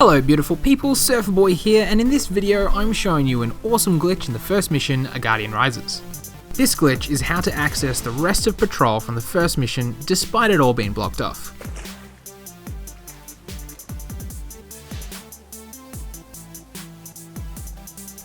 Hello beautiful people, SerfaBoy here, and in this video I'm showing you an awesome glitch in the first mission, A Guardian Rises. This glitch is how to access the rest of Patrol from the first mission despite it all being blocked off.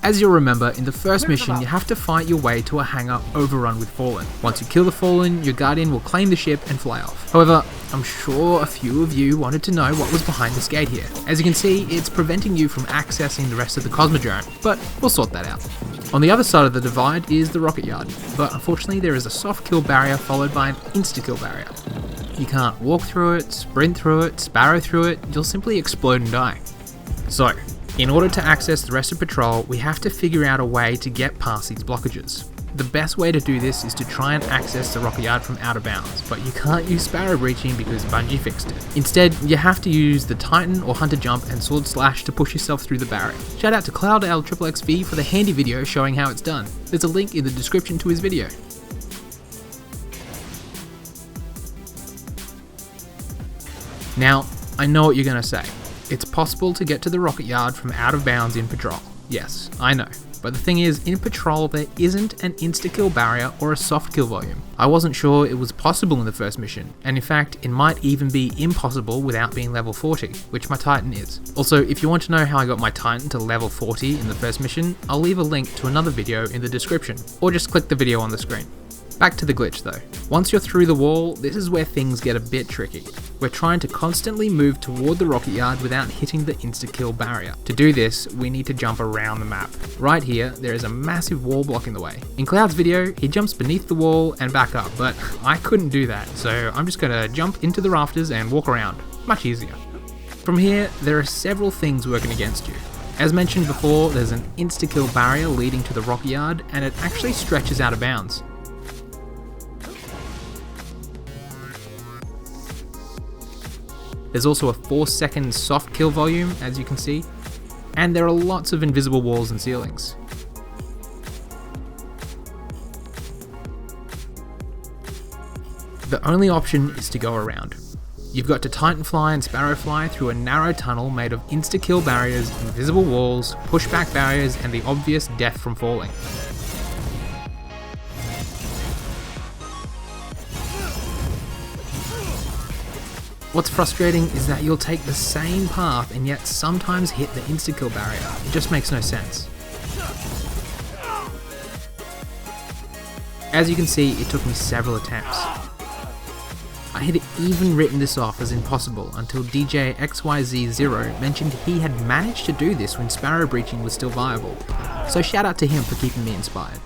As you'll remember, in the first mission you have to fight your way to a hangar overrun with Fallen. Once you kill the Fallen, your Guardian will claim the ship and fly off. However, I'm sure a few of you wanted to know what was behind this gate here. As you can see, it's preventing you from accessing the rest of the Cosmodrome, but we'll sort that out. On the other side of the divide is the Rocketyard, but unfortunately there is a soft kill barrier followed by an insta-kill barrier. You can't walk through it, sprint through it, sparrow through it, you'll simply explode and die. So, in order to access the rest of Patrol, we have to figure out a way to get past these blockages. The best way to do this is to try and access the Rocketyard from out of bounds, but you can't use sparrow breaching because Bungie fixed it. Instead, you have to use the Titan or Hunter jump and sword slash to push yourself through the barrier. Shout out to CloudLXXV for the handy video showing how it's done. There's a link in the description to his video. Now, I know what you're going to say. It's possible to get to the Rocketyard from out of bounds in Patrol. Yes, I know. But the thing is, in Patrol there isn't an insta-kill barrier or a soft kill volume. I wasn't sure it was possible in the first mission, and in fact it might even be impossible without being level 40, which my Titan is. Also, if you want to know how I got my Titan to level 40 in the first mission, I'll leave a link to another video in the description, or just click the video on the screen. Back to the glitch though. Once you're through the wall, this is where things get a bit tricky. We're trying to constantly move toward the Rocketyard without hitting the insta-kill barrier. To do this, we need to jump around the map. Right here, there is a massive wall blocking the way. In Cloud's video, he jumps beneath the wall and back up, but I couldn't do that, so I'm just gonna jump into the rafters and walk around. Much easier. From here, there are several things working against you. As mentioned before, there's an insta-kill barrier leading to the Rocketyard, and it actually stretches out of bounds. There's also a 4-second soft kill volume, as you can see, and there are lots of invisible walls and ceilings. The only option is to go around. You've got to Titanfly and Sparrowfly through a narrow tunnel made of insta-kill barriers, invisible walls, pushback barriers, and the obvious death from falling. What's frustrating is that you'll take the same path and yet sometimes hit the insta-kill barrier. It just makes no sense. As you can see, it took me several attempts. I had even written this off as impossible until DJ XYZ0 mentioned he had managed to do this when sparrow breaching was still viable. So shout out to him for keeping me inspired.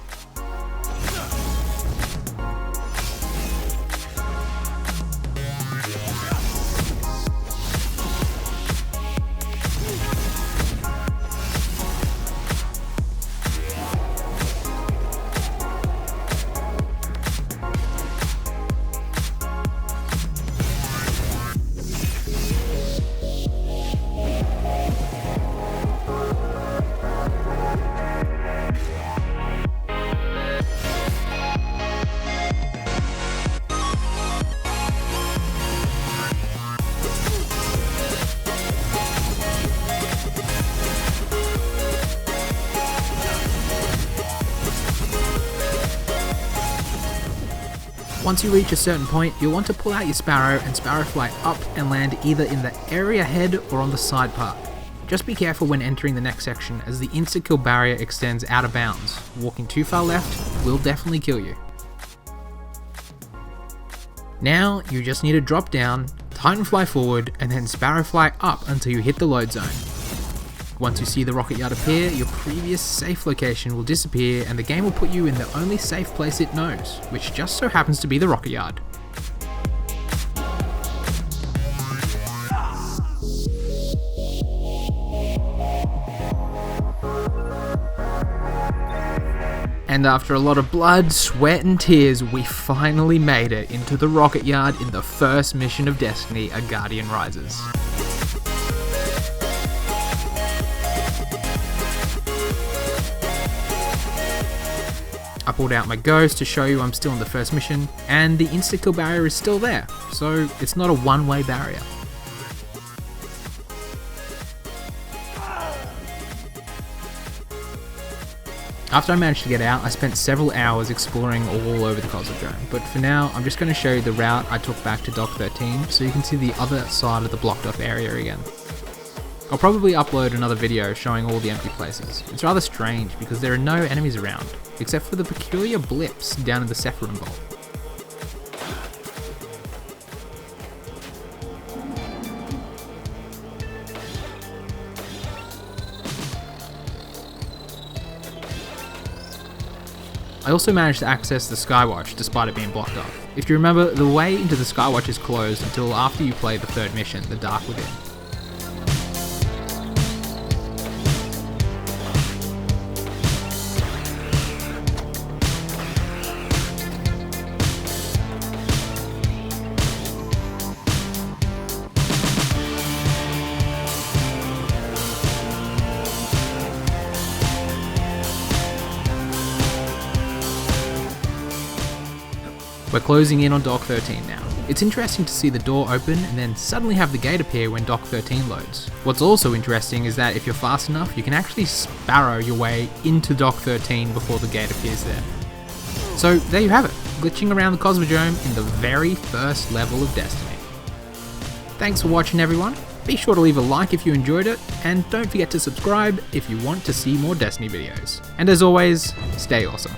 Once you reach a certain point, you'll want to pull out your Sparrow and Sparrowfly up and land either in the area ahead or on the side part. Just be careful when entering the next section as the insta-kill barrier extends out of bounds. Walking too far left will definitely kill you. Now you just need to drop down, Titanfly forward, and then Sparrowfly up until you hit the load zone. Once you see the Rocketyard appear, your previous safe location will disappear and the game will put you in the only safe place it knows, which just so happens to be the Rocketyard. And after a lot of blood, sweat and tears, we finally made it into the Rocketyard in the first mission of Destiny, A Guardian Rises. I pulled out my ghost to show you I'm still in the first mission, and the insta-kill barrier is still there, so it's not a one-way barrier. After I managed to get out, I spent several hours exploring all over the Cosmodrome, but for now I'm just going to show you the route I took back to Dock 13 so you can see the other side of the blocked off area again. I'll probably upload another video showing all the empty places. It's rather strange because there are no enemies around, except for the peculiar blips down in the Seraphim Vault. I also managed to access the Skywatch despite it being blocked off. If you remember, the way into the Skywatch is closed until after you play the third mission, the Dark Within. We're closing in on Dock 13 now. It's interesting to see the door open and then suddenly have the gate appear when Dock 13 loads. What's also interesting is that if you're fast enough, you can actually sparrow your way into Dock 13 before the gate appears there. So there you have it, glitching around the Cosmodrome in the very first level of Destiny. Thanks for watching everyone, be sure to leave a like if you enjoyed it, and don't forget to subscribe if you want to see more Destiny videos. And as always, stay awesome.